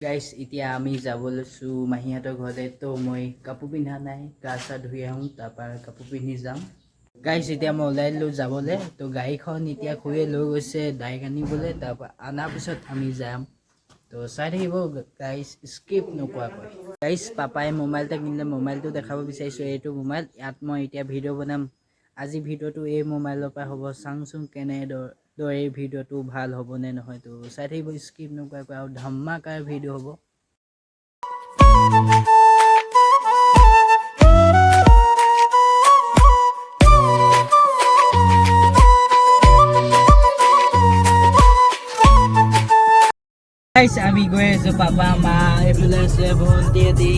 guys এতিয়া আমি যাব লৈছোঁ মাহীহঁতৰ ঘৰলৈ তো মই কাপোৰ পিন্ধা নাই গা চা ধুই আহোঁ তাৰপৰা কাপোৰ পিন্ধি যাম গাইস এতিয়া মই ওলাই দিলোঁ যাবলৈ তো গাড়ীখন এতিয়া খুৰীয়ে লৈ গৈছে ডাইৰেক্ট আনিবলৈ তাৰপৰা অনাৰ পিছত আমি যাম তো চাই থাকিব গাইস স্কিপ নকৰাকৈ গাইস পাপাই মোবাইল এটা কিনিলে মোবাইলটো দেখাব বিচাৰিছোঁ এইটো মোবাইল ইয়াত মই এতিয়া ভিডিঅ' বনাম আজি ভিডিঅ'টো এই মোবাইলৰ পৰা হ'ব চাওঁচোন কেনেদৰে এই ভিডিঅ'টো ভাল হ'ব নে নহয় তো চাই থাকিব স্কিপ নকৰাকৈ আৰু ধামাকাৰ ভিডিঅ' হ'ব গাইস আমি গৈ আছোঁ পাপা মা এইফালে আছে ভণ্টি আদি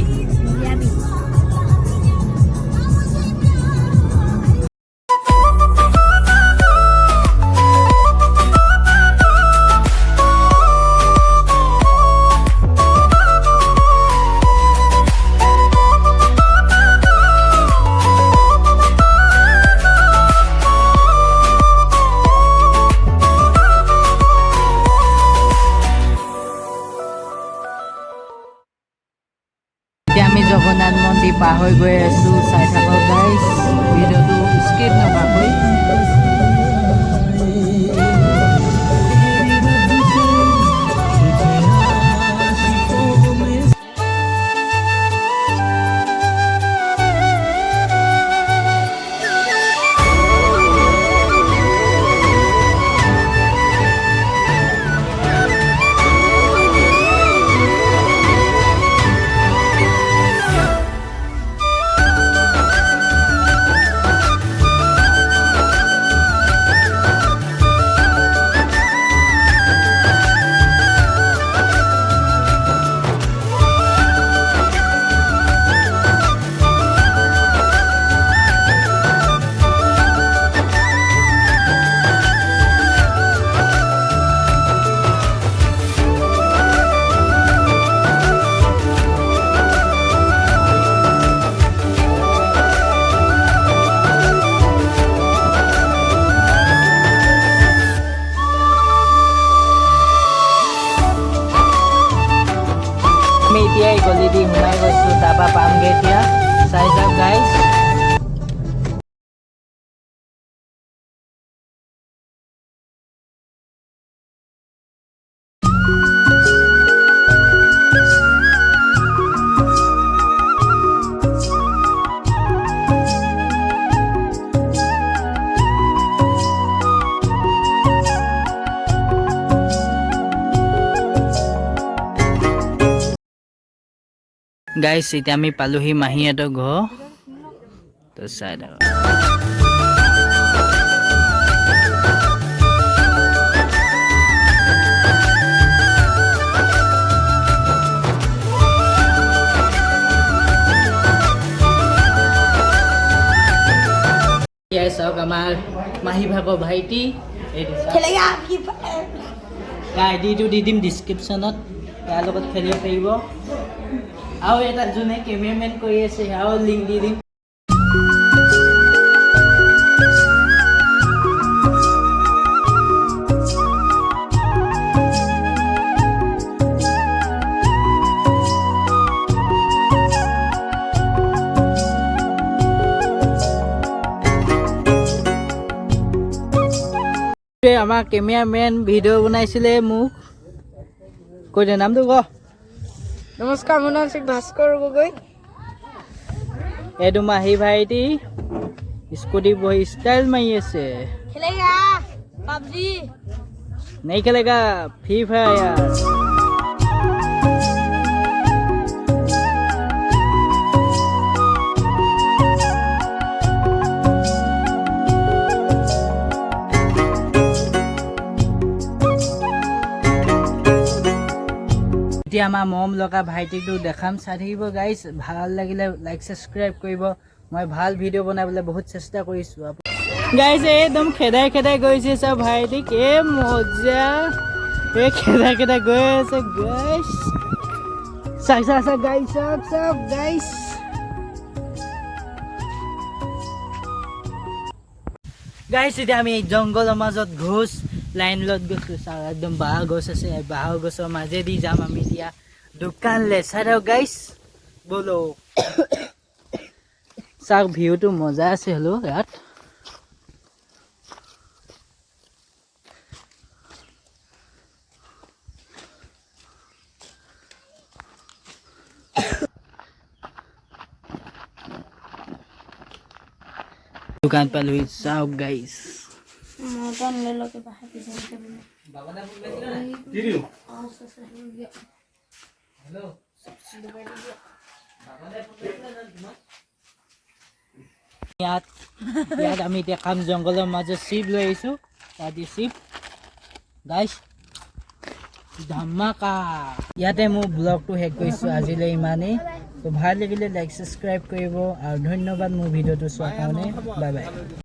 এতিয়া আমি জগন্নাথ মন্দিৰ পাৰ হৈ গৈ আছোঁ চাই থাকক গাইস ভিডিঅ'টো স্কিপ নকৰাকৈ আমি এতিয়া এই গলি দি সোমাই গৈছোঁ তাৰপৰা পামগৈ এতিয়া চাই যাওক গাইস গাইস এতিয়া আমি পালোহি মাহীহঁতৰ ঘৰ তো চাই থাকক ইয়াৰ চাওক আমাৰ মাহী ভাগৰ ভাইটি আইডিটো দি দিম ডিছক্ৰিপশ্যনত ইয়াৰ লগত খেলিব পাৰিব আৰু এটা যোনে কেমেৰামেন কৰি আছে আৰু লিংক দি দিম আমাৰ কেমেৰামেন ভিডিঅ' বনাইছিলে মোক কৈ দে নামটো ক নমস্কাৰ মোৰ নাম শ্ৰী ভাস্কৰ গগৈ এইটো মাহী ভাইটি স্কুটি বহি ষ্টাইল মাৰি আছে খেলেগা পাবজি नहीं खेलेगा फ्री फायर এতিয়া আমাৰ মৰম লগা ভাইটিটো দেখাম চাই থাকিব গাইছ ভাল লাগিলে লাইক সাবস্ক্ৰাইব কৰিব মই ভাল ভিডিঅ' বনাবলৈ বহুত চেষ্টা কৰিছোঁ গাইছ একদম খেদাই খেদাই গৈছে চব ভাইটিক এ মজা এই খেদাই খেদাই গৈ আছে গাইছ চাক চাক চাক গাইছ চাক চাক গাইছ গাইছ এতিয়া আমি জংগলৰ মাজত ঘোষ লাইন লত গৈছোঁ একদম বাঁহ গছ আছে বাঁহৰ গছৰ মাজেদি যাম আমি এতিয়া দোকান লেচাৰ গাইছ বলো চাওক ভিউটো মজা আছে হলো ইয়াত दुकान पर हुई साहब गाइस मटन ले लो के बाहर की हेलो ইয়াত আমি এতিয়া কাম জংগলৰ মাজত শিৱ লৈ আহিছোঁ তাতে শিৱ গাইছ ধামাকা ইয়াতে মোৰ ব্লগটো শেষ কৰিছোঁ আজিলৈ ইমানেই তো ভাল লাগিলে লাইক ছাবস্ক্ৰাইব কৰিব আৰু ধন্যবাদ মোৰ ভিডিঅ'টো চোৱাৰ কাৰণে বাই বাই